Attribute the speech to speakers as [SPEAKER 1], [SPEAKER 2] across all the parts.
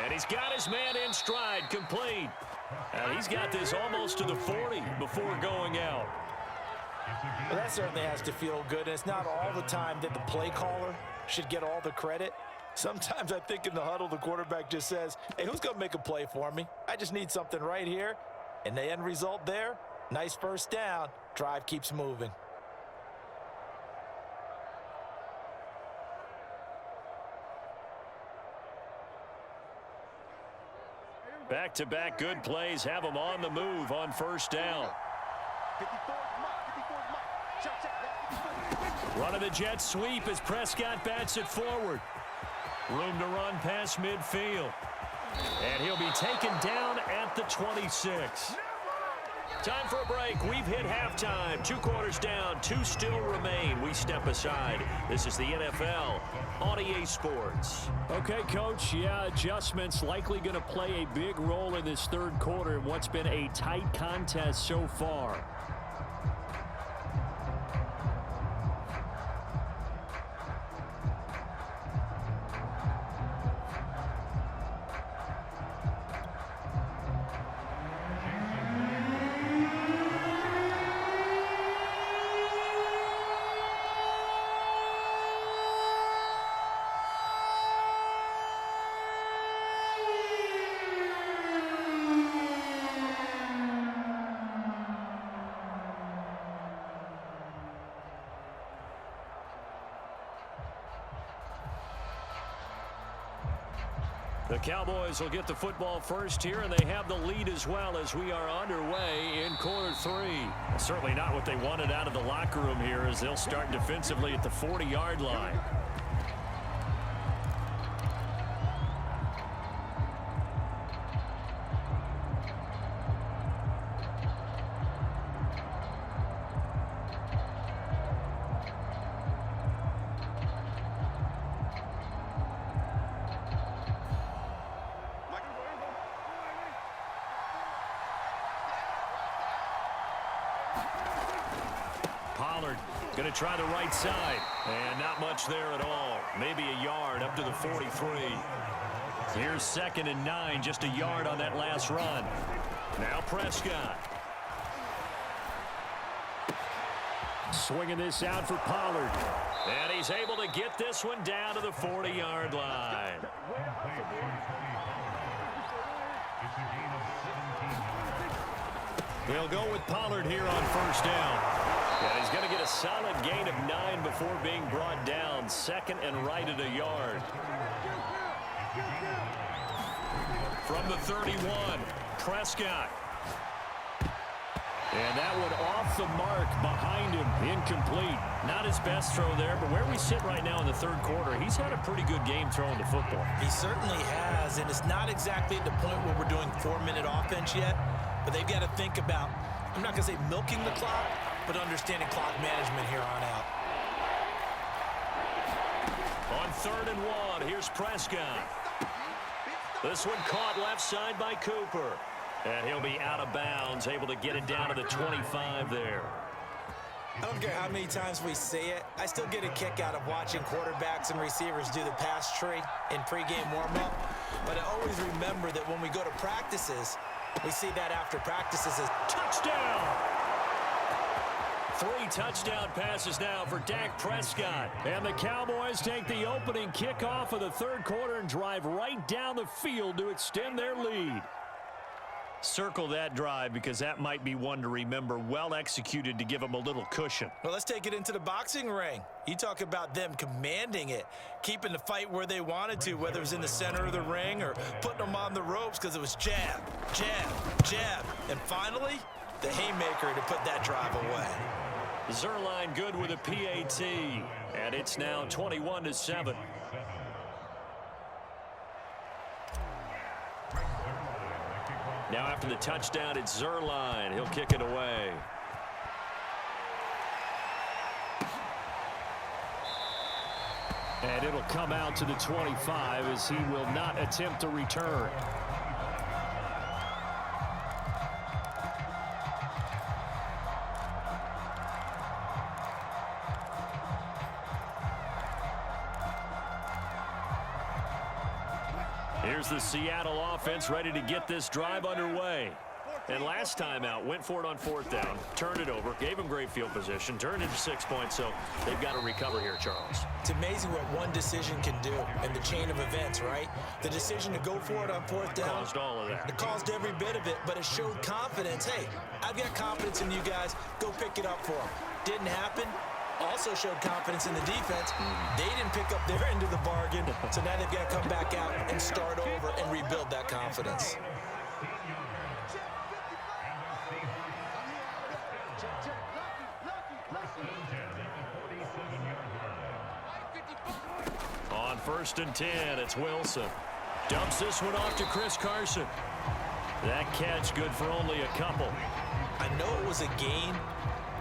[SPEAKER 1] And he's got his man in stride, complete. He's got this almost to the 40 before going out.
[SPEAKER 2] Well, that certainly has to feel good. And it's not all the time that the play caller should get all the credit. Sometimes I think in the huddle, the quarterback just says, hey, who's going to make a play for me? I just need something right here. And the end result there, nice first down. Drive keeps moving.
[SPEAKER 1] Back-to-back good plays have them on the move on first down. Run of the jet sweep as Prescott bats it forward. Room to run past midfield. And he'll be taken down at the 26. Time for a break. We've hit halftime. 2 quarters down. 2 still remain. We step aside. This is the NFL on EA Sports. Okay, Coach. Yeah, adjustments likely going to play a big role in this third quarter in what's been a tight contest so far. The Cowboys will get the football first here, and they have the lead as well as we are underway in quarter 3. Well, certainly not what they wanted out of the locker room here as they'll start defensively at the 40-yard line. Going to try the right side, and not much there at all. Maybe a yard up to the 43. Here's 2nd and 9, just a yard on that last run. Now Prescott. Swinging this out for Pollard. And he's able to get this one down to the 40-yard line. They'll go with Pollard here on first down. And he's going to get a solid gain of 9 before being brought down. 2nd and right at a yard. From the 31, Prescott. And that one off the mark behind him. Incomplete. Not his best throw there, but where we sit right now in the third quarter, he's had a pretty good game throwing the football.
[SPEAKER 2] He certainly has, and it's not exactly at the point where we're doing 4-minute offense yet, but they've got to think about, I'm not going to say milking the clock, but understanding clock management here on out.
[SPEAKER 1] On 3rd and 1, here's Prescott. This one caught left side by Cooper. And he'll be out of bounds, able to get it down to the 25 there.
[SPEAKER 2] I don't care how many times we say it, I still get a kick out of watching quarterbacks and receivers do the pass tree in pregame warm-up. But I always remember that when we go to practices, we see that after practices as
[SPEAKER 1] touchdown. 3 touchdown passes now for Dak Prescott. And the Cowboys take the opening kickoff of the third quarter and drive right down the field to extend their lead. Circle that drive because that might be one to remember. Well executed to give them a little cushion.
[SPEAKER 2] Well, let's take it into the boxing ring. You talk about them commanding it, keeping the fight where they wanted to, whether it was in the center of the ring or putting them on the ropes because it was jab, jab, jab. And finally, the haymaker to put that drive away.
[SPEAKER 1] Zerline good with a PAT, and it's now 21-7. Now after the touchdown, it's Zerline. He'll kick it away. And it'll come out to the 25 as he will not attempt to return. Here's the Seattle offense ready to get this drive underway. And last time out, went for it on 4th down, turned it over, gave him great field position, turned into 6 points, so they've got to recover here, Charles.
[SPEAKER 2] It's amazing what one decision can do in the chain of events, right? The decision to go for it on 4th down.
[SPEAKER 1] Caused all of that.
[SPEAKER 2] It caused every bit of it, but it showed confidence. Hey, I've got confidence in you guys. Go pick it up for them. Didn't happen. Also showed confidence in the defense. They didn't pick up their end of the bargain, so now they've got to come back out and start over and rebuild that confidence.
[SPEAKER 1] On 1st and 10, it's Wilson. Dumps this one off to Chris Carson. That catch good for only a couple.
[SPEAKER 2] I know it was a gain,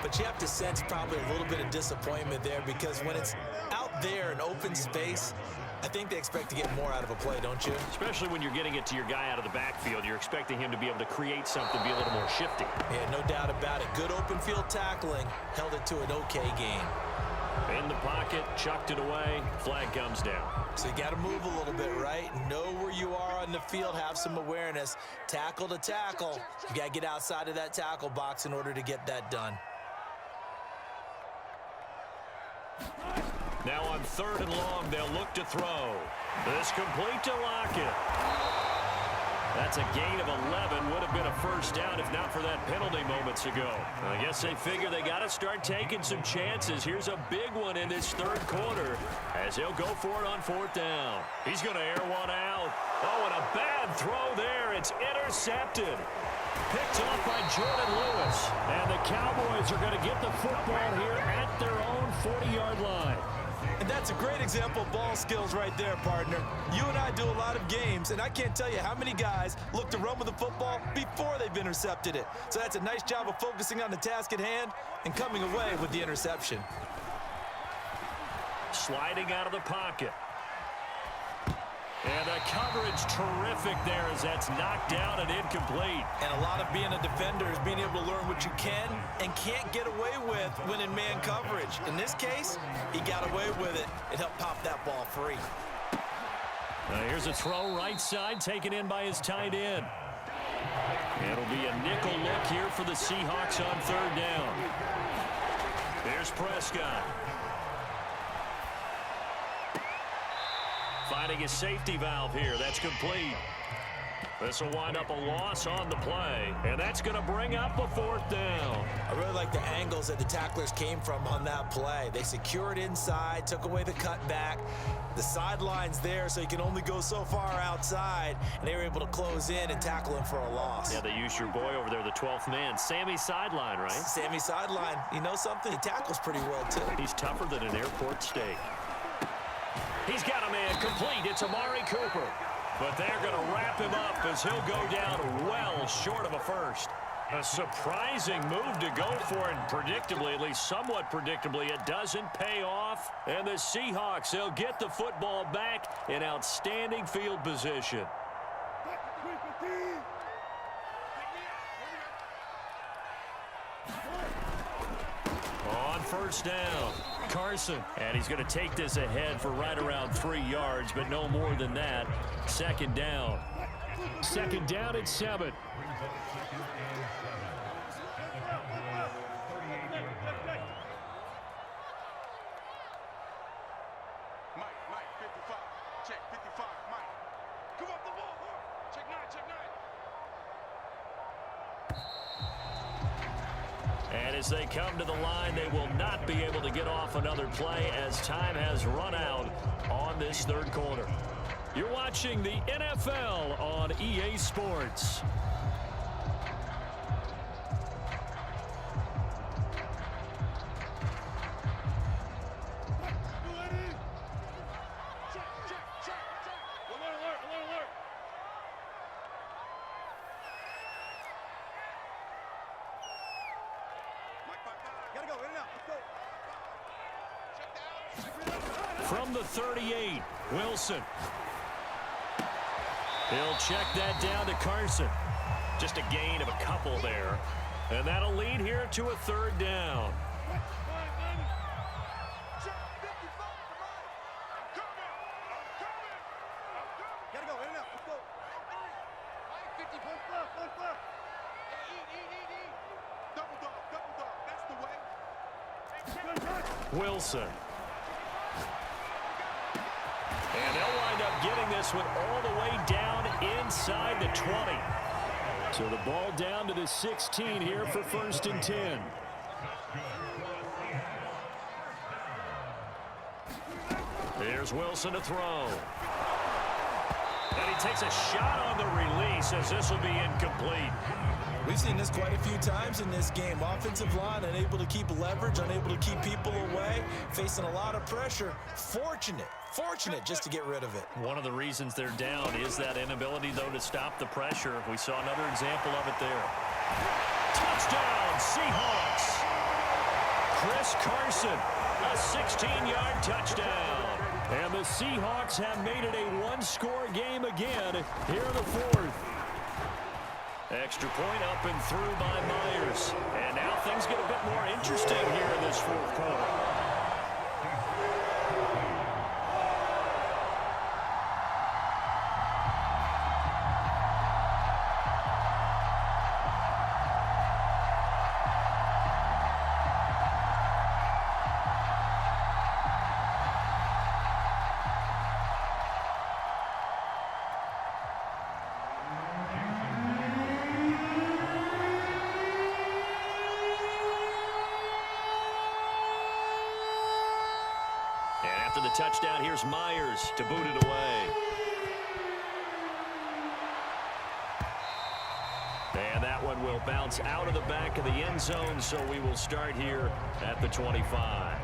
[SPEAKER 2] but you have to sense probably a little bit of disappointment there because when it's out there in open space, I think they expect to get more out of a play, don't you?
[SPEAKER 1] Especially when you're getting it to your guy out of the backfield. You're expecting him to be able to create something, be a little more shifty.
[SPEAKER 2] Yeah, no doubt about it. Good open field tackling, held it to an okay gain.
[SPEAKER 1] In the pocket, chucked it away, flag comes down.
[SPEAKER 2] So you got to move a little bit, right? Know where you are on the field, have some awareness. Tackle to tackle. You got to get outside of that tackle box in order to get that done.
[SPEAKER 1] Now on 3rd and long, they'll look to throw. This complete to Lockett. That's a gain of 11. Would have been a 1st down if not for that penalty moments ago. I guess they figure they got to start taking some chances. Here's a big one in this 3rd quarter as he'll go for it on 4th down. He's going to air one out. Oh, and a bad throw there. It's intercepted. Picked off by Jordan Lewis. And the Cowboys are going to get the football here at their own 40-yard line.
[SPEAKER 2] And that's a great example of ball skills right there, partner. You and I do a lot of games, and I can't tell you how many guys look to run with the football before they've intercepted it. So that's a nice job of focusing on the task at hand and coming away with the interception.
[SPEAKER 1] Sliding out of the pocket. And the coverage terrific there as that's knocked down and incomplete.
[SPEAKER 2] And a lot of being a defender is being able to learn what you can and can't get away with when in man coverage. In this case, he got away with it. It helped pop that ball free.
[SPEAKER 1] Here's a throw right side taken in by his tight end. It'll be a nickel look here for the Seahawks on 3rd down. There's Prescott. Finding a safety valve here. That's complete. This will wind up a loss on the play, and that's going to bring up a 4th down.
[SPEAKER 2] I really like the angles that the tacklers came from on that play. They secured inside, took away the cutback. The sideline's there, so you can only go so far outside, and they were able to close in and tackle him for a loss.
[SPEAKER 1] Yeah, they used your boy over there, the 12th man, Sammy Sideline, right?
[SPEAKER 2] Sammy Sideline. You know something? He tackles pretty well, too.
[SPEAKER 1] He's tougher than an airport steak. He's got a man complete. It's Amari Cooper. But they're going to wrap him up as he'll go down well short of a 1st. A surprising move to go for, and predictably, at least somewhat predictably, it doesn't pay off. And the Seahawks, they'll get the football back in outstanding field position. On 1st down, Carson. And he's going to take this ahead for right around 3 yards, but no more than that. 2nd down. 2nd down at 7. And as they come to the line, they will not be able to get off another play as time has run out on this 3rd quarter. You're watching the NFL on EA Sports. From the 38, Wilson. He'll check that down to Carson. Just a gain of a couple there. And that'll lead here to a 3rd down. Wilson. And they'll wind up getting this one all the way down inside the 20. So the ball down to the 16 here for 1st and 10. Here's Wilson to throw. And he takes a shot on the release as this will be incomplete.
[SPEAKER 2] We've seen this quite a few times in this game. Offensive line unable to keep leverage, unable to keep people away, facing a lot of pressure. Fortunate just to get rid of it.
[SPEAKER 1] One of the reasons they're down is that inability, though, to stop the pressure. We saw another example of it there. Touchdown, Seahawks. Chris Carson, a 16-yard touchdown. And the Seahawks have made it a one-score game again here in the 4th. Extra point up and through by Myers. And now things get a bit more interesting here in this 4th quarter. After the touchdown, here's Myers to boot it away. And that one will bounce out of the back of the end zone, so we will start here at the 25.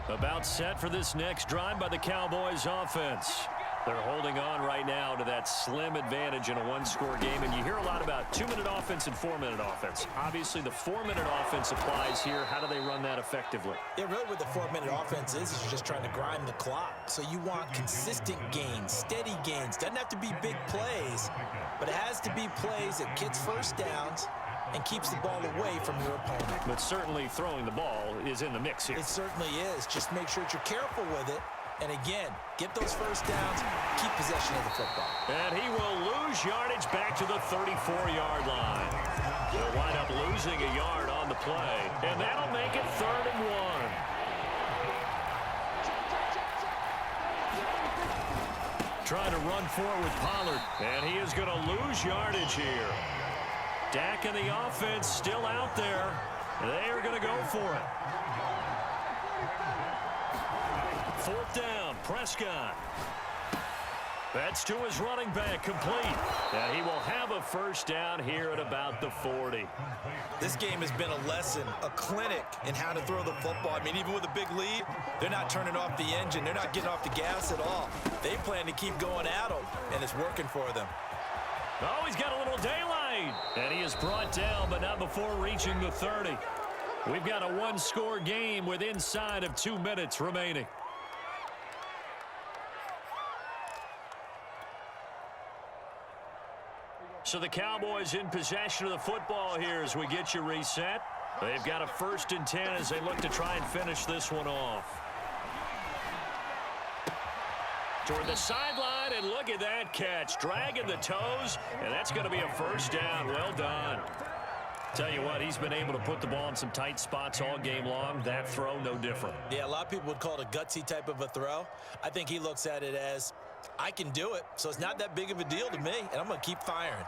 [SPEAKER 1] About set for this next drive by the Cowboys offense. They're holding on right now to that slim advantage in a one-score game, and you hear a lot about 2-minute offense and 4-minute offense. Obviously, the 4-minute offense applies here. How do they run that effectively?
[SPEAKER 2] Yeah, really what the 4-minute offense is you're just trying to grind the clock. So you want consistent gains, steady gains. Doesn't have to be big plays, but it has to be plays that gets first downs and keeps the ball away from your opponent.
[SPEAKER 1] But certainly throwing the ball is in the mix here.
[SPEAKER 2] It certainly is. Just make sure that you're careful with it. And again, get those first downs, keep possession of the football.
[SPEAKER 1] And he will lose yardage back to the 34-yard line. They'll wind up losing a yard on the play. And that'll make it 3rd and 1. Trying to run forward with Pollard. And he is going to lose yardage here. Dak and the offense still out there. They are going to go for it. 4th down, Prescott. That's to his running back, complete. And he will have a first down here at about the 40.
[SPEAKER 2] This game has been a lesson, a clinic in how to throw the football. I mean, even with a big lead, they're not turning off the engine. They're not getting off the gas at all. They plan to keep going at them, and it's working for them.
[SPEAKER 1] Oh, he's got a little daylight. And he is brought down, but not before reaching the 30. We've got a one-score game with inside of 2 minutes remaining. So the Cowboys in possession of the football here as we get you reset. They've got a 1st and 10 as they look to try and finish this one off. Toward the sideline, and look at that catch. Dragging the toes, and that's going to be a first down. Well done. Tell you what, he's been able to put the ball in some tight spots all game long. That throw, no different.
[SPEAKER 2] Yeah, a lot of people would call it a gutsy type of a throw. I think he looks at it as, I can do it, so it's not that big of a deal to me, and I'm going to keep firing.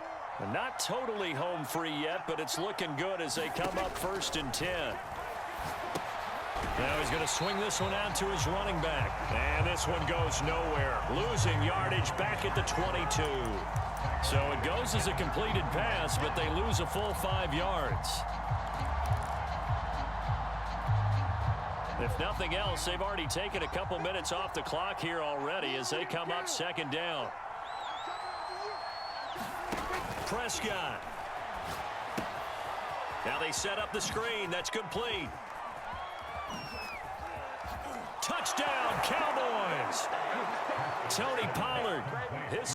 [SPEAKER 1] Not totally home free yet, but it's looking good as they come up 1st and 10. Now he's going to swing this one out to his running back. And this one goes nowhere. Losing yardage back at the 22. So it goes as a completed pass, but they lose a full 5 yards. If nothing else, they've already taken a couple minutes off the clock here already as they come up 2nd down. Prescott. Now they set up the screen. That's complete. Touchdown, Cowboys. Tony Pollard